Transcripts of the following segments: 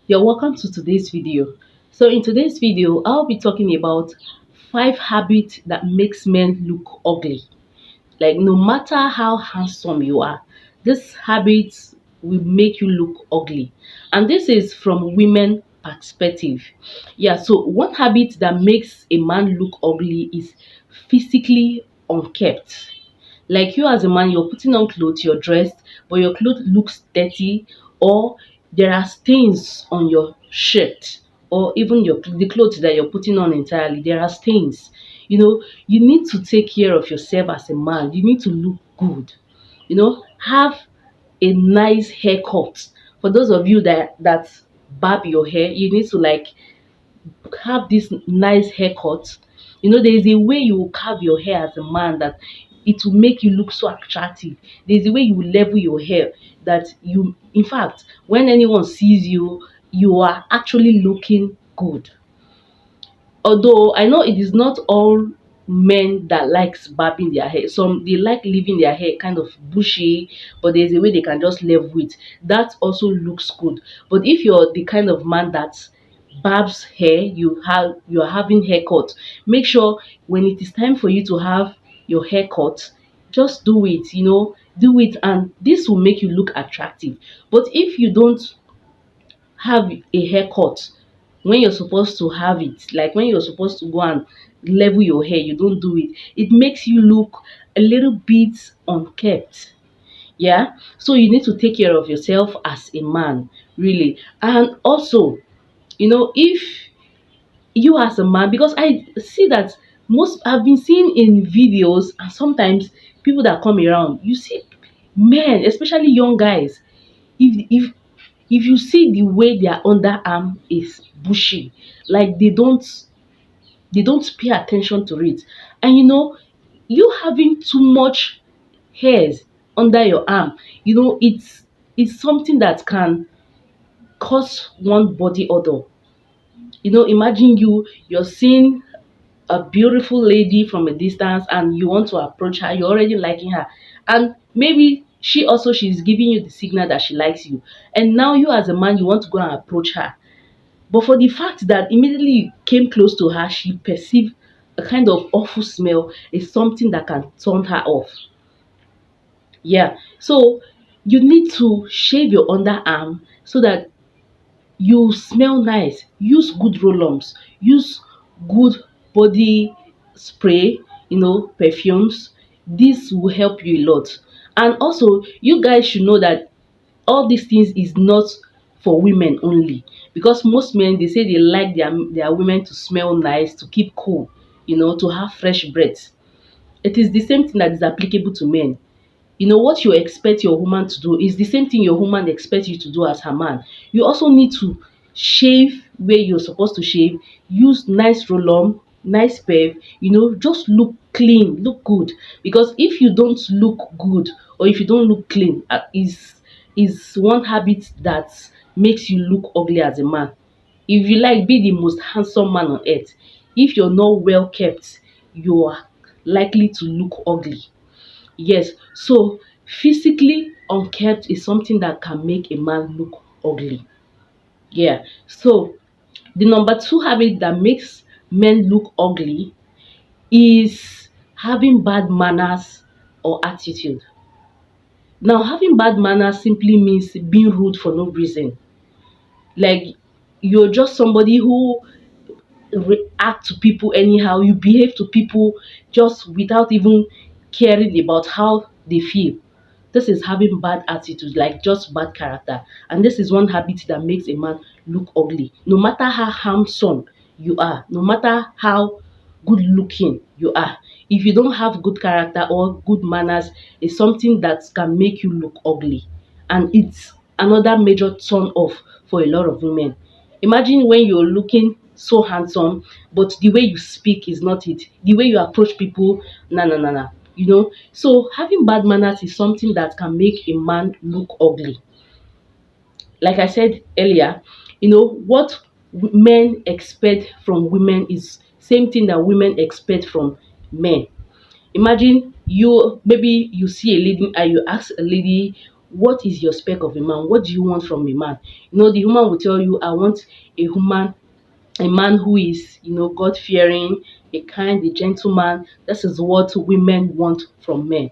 You're welcome to today's video. So in today's video, I'll be talking about 5 habits that makes men look ugly. Like no matter how handsome you are, this habits will make you look ugly. And this is from women perspective. Yeah, so one habit that makes a man look ugly is physically unkept. Like you as a man, you're putting on clothes, you're dressed, but your clothes looks dirty, or there are stains on your shirt, or even the clothes that you're putting on entirely, there are stains. You need to take care of yourself as a man. You need to look good. Have a nice haircut. For those of you that barb your hair, you need to have this nice haircut. There is a way you will carve your hair as a man that it will make you look so attractive. There's a way you will level your hair that in fact, when anyone sees you, you are actually looking good. Although I know it is not all men that likes barbing their hair. Some they like leaving their hair kind of bushy, but there's a way they can just level it. That also looks good. But if you're the kind of man that barbs hair, you're having haircut, make sure when it is time for you to have your haircut, just do it, do it, and this will make you look attractive. But if you don't have a haircut when you're supposed to have it, like when you're supposed to go and level your hair, you don't do it, it makes you look a little bit unkept. Yeah, so you need to take care of yourself as a man, really. And also, if you as a man, because I see that most I've been seeing in videos, and sometimes people that come around, you see men, especially young guys, if you see the way their underarm is bushy, like they don't pay attention to it. And you having too much hairs under your arm, it's something that can cause one body odor. Imagine you're seeing a beautiful lady from a distance and you want to approach her, you're already liking her, and maybe she's giving you the signal that she likes you, and now you as a man, you want to go and approach her, but for the fact that immediately you came close to her, she perceived a kind of awful smell, is something that can turn her off. Yeah, so you need to shave your underarm so that you smell nice. Use good roll-ons, use good body spray, perfumes. This will help you a lot. And also, you guys should know that all these things is not for women only, because most men, they say they like their women to smell nice, to keep cool, to have fresh breath. It is the same thing that is applicable to men. What you expect your woman to do is the same thing your woman expects you to do as her man. You also need to shave where you're supposed to shave, use nice roll-on, nice perf, just look clean, look good. Because if you don't look good, or if you don't look clean, is one habit that makes you look ugly as a man. If you like be the most handsome man on earth, if you're not well kept, you are likely to look ugly. Yes, so physically unkept is something that can make a man look ugly. Yeah, so the number two habit that makes men look ugly is having bad manners or attitude. Now, having bad manners simply means being rude for no reason. Like you're just somebody who react to people anyhow, you behave to people just without even caring about how they feel. This is having bad attitude, like just bad character. And this is one habit that makes a man look ugly. No matter how handsome you are, no matter how good looking you are, if you don't have good character or good manners, it's something that can make you look ugly. And it's another major turn off for a lot of women. Imagine when you're looking so handsome, but the way you speak is not it. The way you approach people, na na na na. So having bad manners is something that can make a man look ugly. Like I said earlier, what men expect from women is same thing that women expect from men. Imagine maybe you see a lady and you ask a lady, what is your spec of a man? What do you want from a man? The woman will tell you, I want a man who is, God fearing, a kind, a gentleman. This is what women want from men.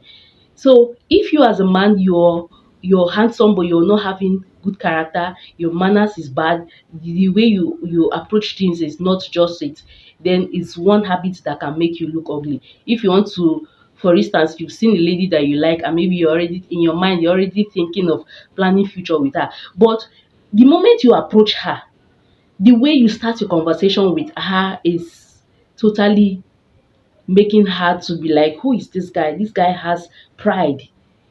So if you as a man, you're handsome but you're not having good character, your manners is bad, the way you approach things is not just it, then it's one habit that can make you look ugly. If you want to, for instance, you've seen a lady that you like, and maybe you're already in your mind, you're already thinking of planning future with her. But the moment you approach her, the way you start your conversation with her is totally making her to be like, who is this guy? This guy has pride,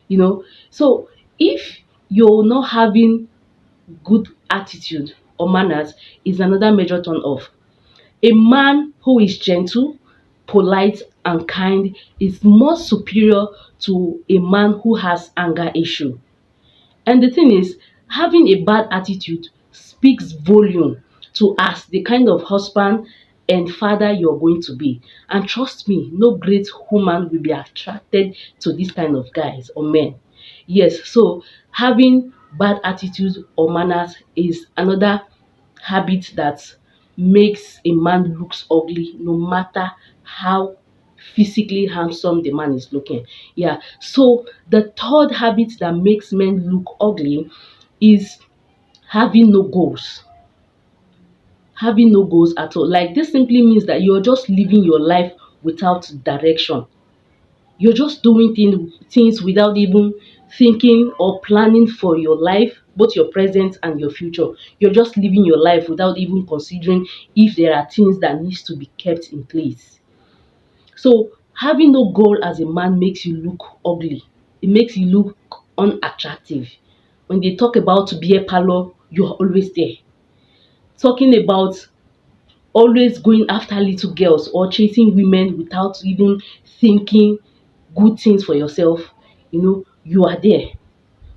you know. So if you're not having good attitude or manners, is another major turn off. A man who is gentle, polite, and kind is more superior to a man who has anger issue. And the thing is, having a bad attitude speaks volume to us, the kind of husband and father you're going to be. And trust me, no great woman will be attracted to this kind of guys or men. Yes, so having bad attitude or manners is another habit that makes a man looks ugly, no matter how physically handsome the man is looking. Yeah. So the third habit that makes men look ugly is having no goals. Having no goals at all. Like, this simply means that you're just living your life without direction. You're just doing things without even thinking or planning for your life, both your present and your future. You're just living your life without even considering if there are things that needs to be kept in place. So having no goal as a man makes you look ugly. It makes you look unattractive. When they talk about beer parlor, you're always there. Talking about always going after little girls or chasing women without even thinking good things for yourself, you are there.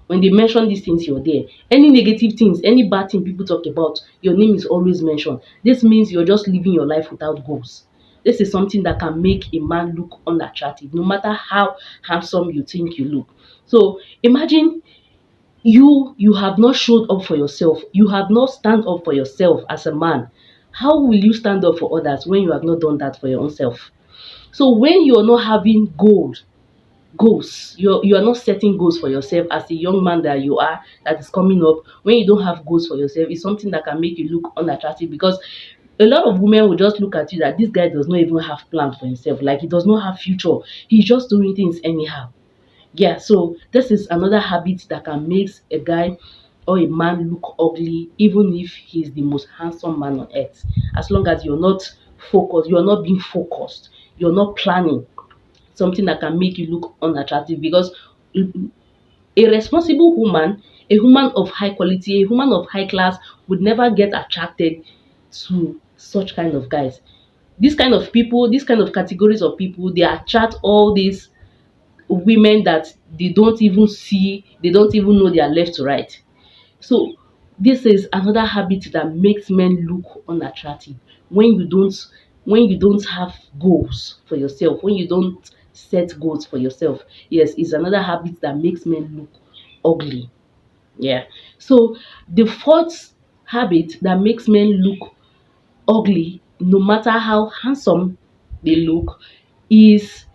When they mention these things, you're there. Any negative things, any bad thing people talk about, your name is always mentioned. This means you're just living your life without goals. This is something that can make a man look unattractive, no matter how handsome you think you look. So imagine you have not showed up for yourself. You have not stand up for yourself as a man. How will you stand up for others when you have not done that for your own self? So when you're not having goals, you are not setting goals for yourself as a young man that you are, that is coming up. When you don't have goals for yourself, it's something that can make you look unattractive, because a lot of women will just look at you that this guy does not even have plans for himself, like he does not have future, he's just doing things anyhow. Yeah, so this is another habit that can make a guy or a man look ugly, even if he's the most handsome man on earth. As long as you're not focused, you're not being focused, you're not planning, something that can make you look unattractive. Because a responsible woman, a woman of high quality, a woman of high class would never get attracted to such kind of guys. This kind of people, this kind of categories of people, they attract all these women that they don't even see, they don't even know their left to right. So this is another habit that makes men look unattractive. When you don't when you don't have goals for yourself, when you don't set goals for yourself, yes, it's another habit that makes men look ugly. Yeah. So the fourth habit that makes men look ugly, no matter how handsome they look, is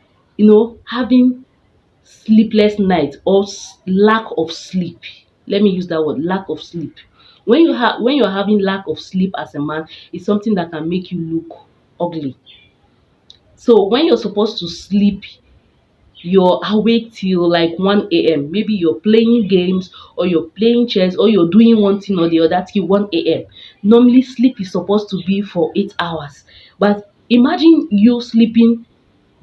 having sleepless night or lack of sleep. Let me use that word, lack of sleep. When you're having lack of sleep as a man, it's something that can make you look ugly. So when you're supposed to sleep, you're awake till like 1 a.m. Maybe you're playing games or you're playing chess or you're doing one thing or the other till 1 a.m. Normally sleep is supposed to be for 8 hours. But imagine you sleeping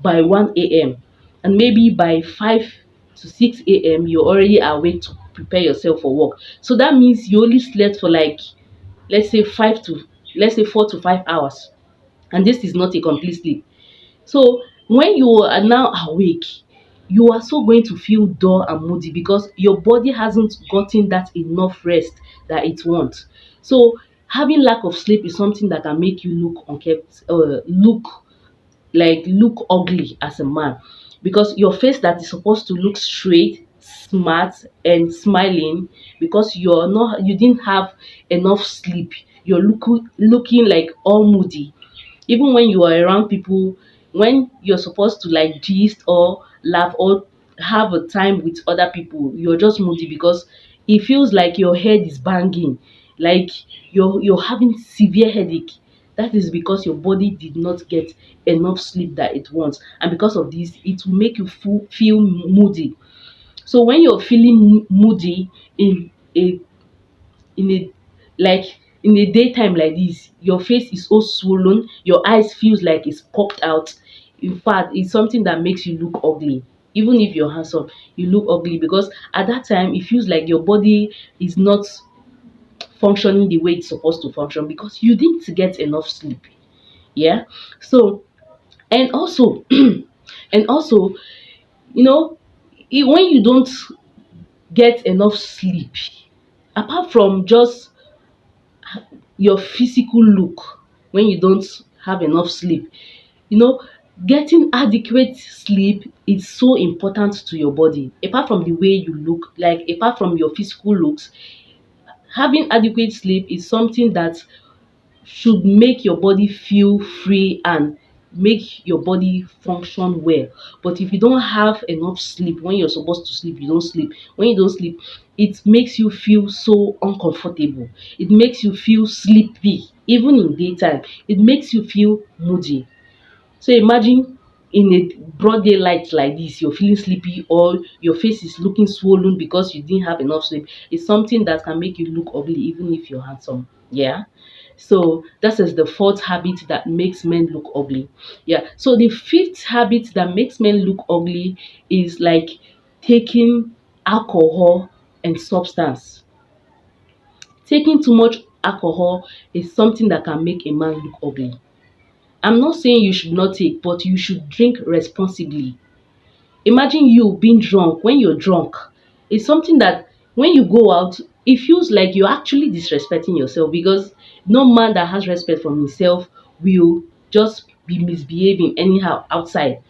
by 1 a.m. and maybe by 5 to 6 a.m. you're already awake to prepare yourself for work. So that means you only slept for like, let's say 4 to 5 hours. And this is not a complete sleep. So when you are now awake, you are so going to feel dull and moody because your body hasn't gotten that enough rest that it wants. So having lack of sleep is something that can make you look unkept, look ugly as a man, because your face that is supposed to look straight, smart and smiling because you didn't have enough sleep. You're looking like all moody even when you are around people, when you're supposed to like gist or laugh or have a time with other people, you're just moody because it feels like your head is banging, like you're having severe headache. That is because your body did not get enough sleep that it wants, and because of this it will make you feel moody. So when you're feeling moody in a in a like in the daytime like this, your face is so swollen, your eyes feels like it's popped out. In fact, it's something that makes you look ugly. Even if you're handsome, you look ugly because at that time it feels like your body is not functioning the way it's supposed to function because you didn't get enough sleep. Yeah. So and also and also, you know, when you don't get enough sleep, apart from just your physical look, when you don't have enough sleep, you know, getting adequate sleep is so important to your body. Apart from the way you look, like apart from your physical looks, having adequate sleep is something that should make your body feel free and make your body function well. But if you don't have enough sleep, when you're supposed to sleep, you don't sleep. When you don't sleep, it makes you feel so uncomfortable. It makes you feel sleepy. Even in daytime, it makes you feel moody. So imagine in a broad daylight like this, you're feeling sleepy or your face is looking swollen because you didn't have enough sleep. It's something that can make you look ugly even if you're handsome. Yeah. So that is the fourth habit that makes men look ugly. Yeah. So the fifth habit that makes men look ugly is like taking alcohol and substance. Taking too much alcohol is something that can make a man look ugly. I'm not saying you should not take, but you should drink responsibly. Imagine you being drunk. When you're drunk, it's something that when you go out, it feels like you're actually disrespecting yourself because no man that has respect for himself will just be misbehaving anyhow outside,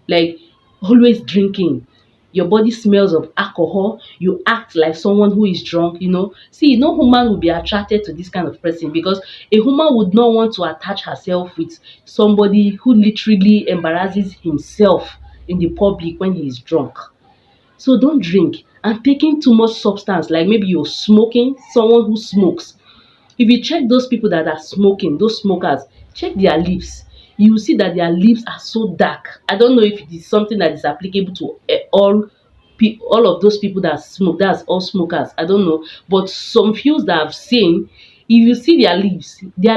like always drinking. Your body smells of alcohol, you act like someone who is drunk, see, no woman will be attracted to this kind of person because a woman would not want to attach herself with somebody who literally embarrasses himself in the public when he is drunk. So don't drink. And taking too much substance, like maybe you're smoking, someone who smokes, if you check those people that are smoking, those smokers, check their lips. You will see that their lips are so dark. I don't know if it is something that is applicable to all of those people that smoke. That's all smokers. I don't know, but some few that I've seen, if you see their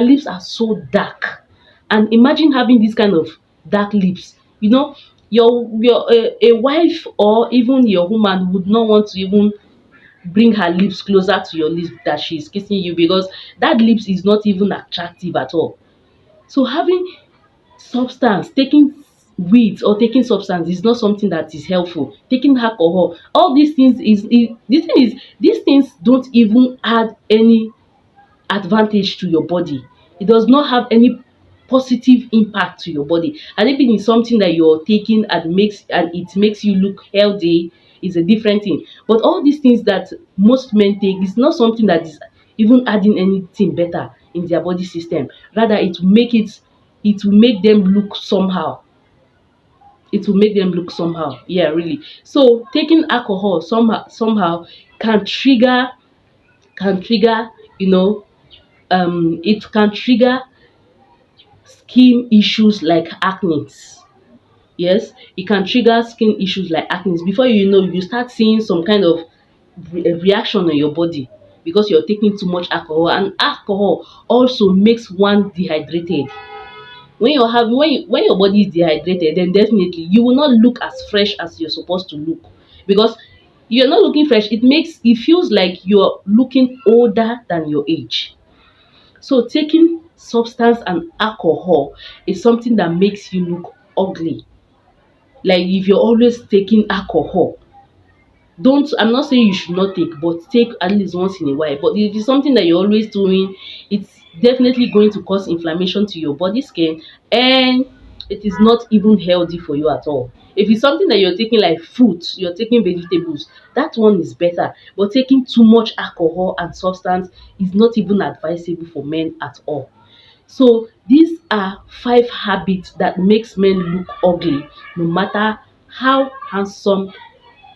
lips are so dark. And imagine having this kind of dark lips. Your a wife or even your woman would not want to even bring her lips closer to your lips that she's kissing you because that lips is not even attractive at all. So having substance, taking weed or taking substance is not something that is helpful. Taking alcohol, all these things these things don't even add any advantage to your body. It does not have any positive impact to your body. And if it is something that you're taking and it makes you look healthy, is a different thing. But all these things that most men take is not something that is even adding anything better in their body system. Rather, it will make them look somehow. It will make them look somehow. Yeah, really. So taking alcohol somehow can trigger can trigger you know it can trigger skin issues like acne. Yes, it can trigger skin issues like acne. Before you know, you start seeing some kind of reaction on your body because you're taking too much alcohol, and alcohol also makes one dehydrated. When your body is dehydrated, then definitely you will not look as fresh as you're supposed to look because you're not looking fresh. It feels like you're looking older than your age. So taking substance and alcohol is something that makes you look ugly. Like if you're always taking alcohol, don't I'm not saying you should not take, but take at least once in a while. But if it's something that you're always doing, it's definitely going to cause inflammation to your body skin, and it is not even healthy for you at all. If it's something that you're taking like fruit, you're taking vegetables, that one is better. But taking too much alcohol and substance is not even advisable for men at all. So these are 5 habits that makes men look ugly, no matter how handsome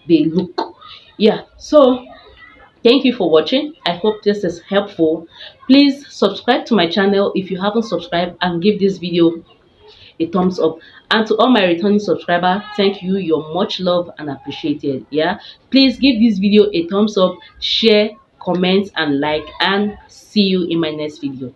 they look. Yeah, so thank you for watching. I hope this is helpful. Please subscribe to my channel if you haven't subscribed, and give this video a thumbs up. And to all my returning subscribers, thank you. You're much loved and appreciated. Yeah, please give this video a thumbs up, share, comment, and like, and see you in my next video.